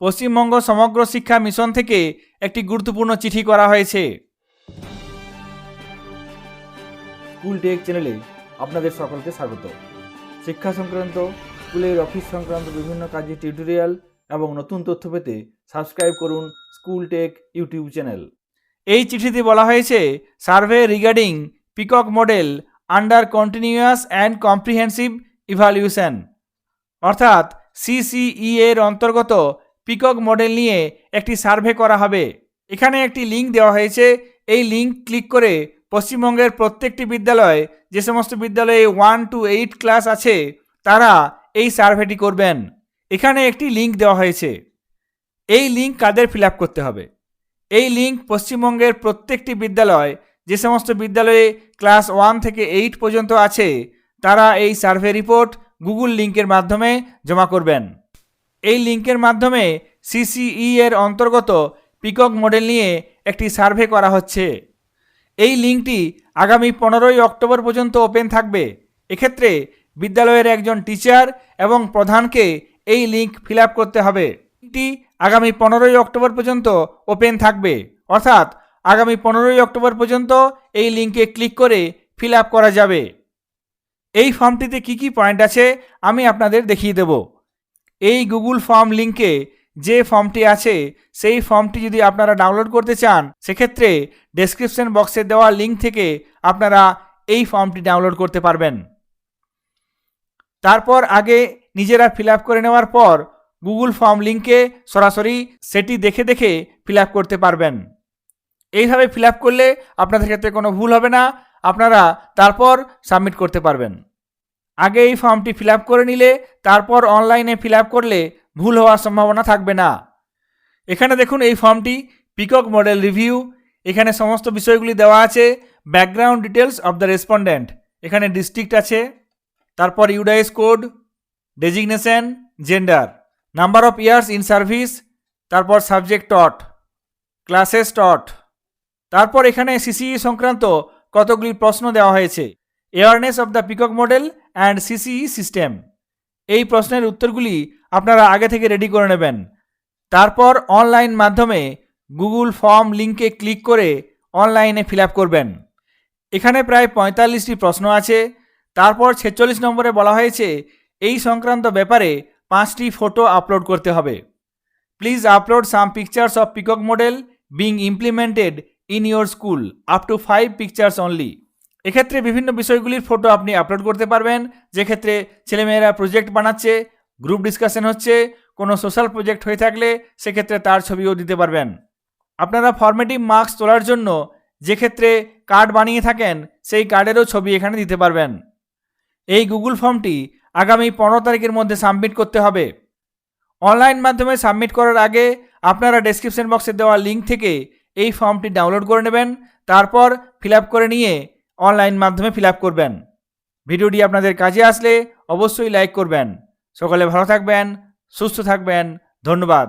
পশ্চিমবঙ্গ সমগ্র শিক্ষা মিশন থেকে একটি গুরুত্বপূর্ণ চিঠি করা হয়েছে। স্কুল টেক চ্যানেলে আপনাদের সকলকে স্বাগত। শিক্ষা সংক্রান্ত, স্কুলের অফিস সংক্রান্ত বিভিন্ন কাজের টিউটোরিয়াল এবং নতুন তথ্য পেতে সাবস্ক্রাইব করুন স্কুল টেক ইউটিউব চ্যানেল। এই চিঠিতে বলা হয়েছে, survey regarding peacock model under continuous and comprehensive evaluation, অর্থাৎ সিসিই এর অন্তর্গত পিকক মডেল নিয়ে একটি সার্ভে করা হবে। এখানে একটি লিঙ্ক দেওয়া হয়েছে। এই লিঙ্ক ক্লিক করে পশ্চিমবঙ্গের প্রত্যেকটি বিদ্যালয়, যে সমস্ত বিদ্যালয়ে 1 to 8 ক্লাস আছে, তারা এই সার্ভেটি করবেন। এখানে একটি লিঙ্ক দেওয়া হয়েছে। এই লিঙ্ক কাদের ফিল আপ করতে হবে? এই লিঙ্ক পশ্চিমবঙ্গের প্রত্যেকটি বিদ্যালয়, যে সমস্ত বিদ্যালয়ে ক্লাস 1 থেকে 8 পর্যন্ত আছে, তারা এই সার্ভে রিপোর্ট গুগল লিঙ্কের মাধ্যমে জমা করবেন। এই লিঙ্কের মাধ্যমে সিসিই এর অন্তর্গত পিকক মডেল নিয়ে একটি সার্ভে করা হচ্ছে। এই লিঙ্কটি আগামী 15ই অক্টোবর পর্যন্ত ওপেন থাকবে। এক্ষেত্রে বিদ্যালয়ের একজন টিচার এবং প্রধানকে এই লিঙ্ক ফিল আপ করতে হবে। লিঙ্কটি আগামী 15ই অক্টোবর পর্যন্ত ওপেন থাকবে, অর্থাৎ আগামী 15ই অক্টোবর পর্যন্ত এই লিঙ্কে ক্লিক করে ফিল আপ করা যাবে। এই ফর্মটিতে কি কি পয়েন্ট আছে আমি আপনাদের দেখিয়ে দেব। এই গুগল ফর্ম লিঙ্কে যে ফর্মটি আছে, সেই ফর্মটি যদি আপনারা ডাউনলোড করতে চান, সেক্ষেত্রে ডেসক্রিপশন বক্সে দেওয়া লিঙ্ক থেকে আপনারা এই ফর্মটি ডাউনলোড করতে পারবেন। তারপর আগে নিজেরা ফিল আপ করে নেওয়ার পর গুগল ফর্ম লিঙ্কে সরাসরি সেটি দেখে দেখে ফিল আপ করতে পারবেন। এইভাবে ফিল আপ করলে আপনাদের ক্ষেত্রে কোনো ভুল হবে না, আপনারা তারপর সাবমিট করতে পারবেন। আগে এই ফর্মটি ফিল আপ করে নিলে তারপর অনলাইনে ফিল আপ করলে ভুল হওয়ার সম্ভাবনা থাকবে না। এখানে দেখুন এই ফর্মটি পিকক মডেল রিভিউ, এখানে সমস্ত বিষয়গুলি দেওয়া আছে। Background details of the respondent, এখানে ডিস্ট্রিক্ট আছে, তারপর UDISE code, designation, gender, number of years in service, তারপর সাবজেক্ট টট, ক্লাসেস টট, তারপর এখানে সিসিই সংক্রান্ত কতগুলি প্রশ্ন দেওয়া হয়েছে। Awareness of the peacock model and CCE system, এই প্রশ্নের উত্তরগুলি আপনারা আগে থেকে রেডি করে নেবেন। তারপর অনলাইন মাধ্যমে গুগল ফর্ম লিঙ্কে ক্লিক করে অনলাইনে ফিল আপ করবেন। এখানে প্রায় 45টি প্রশ্ন আছে। তারপর 46 নম্বরে বলা হয়েছে এই সংক্রান্ত ব্যাপারে 5টি ফটো আপলোড করতে হবে। Please upload some pictures of peacock model being implemented in your school up to 5 pictures only. এক্ষেত্রে বিভিন্ন বিষয়গুলির ফটো আপনি আপলোড করতে পারবেন, যেক্ষেত্রে ছেলেমেয়েরা প্রজেক্ট বানাচ্ছে, গ্রুপ ডিসকাশন হচ্ছে, কোনো সোশ্যাল প্রজেক্ট হয়ে থাকলে সেক্ষেত্রে তার ছবিও দিতে পারবেন। আপনারা ফরমেটিভ মার্কস তোলার জন্য যে ক্ষেত্রে কার্ড বানিয়ে থাকেন, সেই কার্ডেরও ছবি এখানে দিতে পারবেন। এই গুগল ফর্মটি আগামী 15 তারিখের মধ্যে সাবমিট করতে হবে। অনলাইন মাধ্যমে সাবমিট করার আগে আপনারা ডেসক্রিপশন বক্সে দেওয়া লিঙ্ক থেকে এই ফর্মটি ডাউনলোড করে নেবেন, তারপর ফিল আপ করে নিয়ে অনলাইন মাধ্যমে ফিল আপ করবেন। ভিডিওটি আপনাদের কাজে আসলে অবশ্যই লাইক করবেন। সকলে ভালো থাকবেন, সুস্থ থাকবেন। ধন্যবাদ।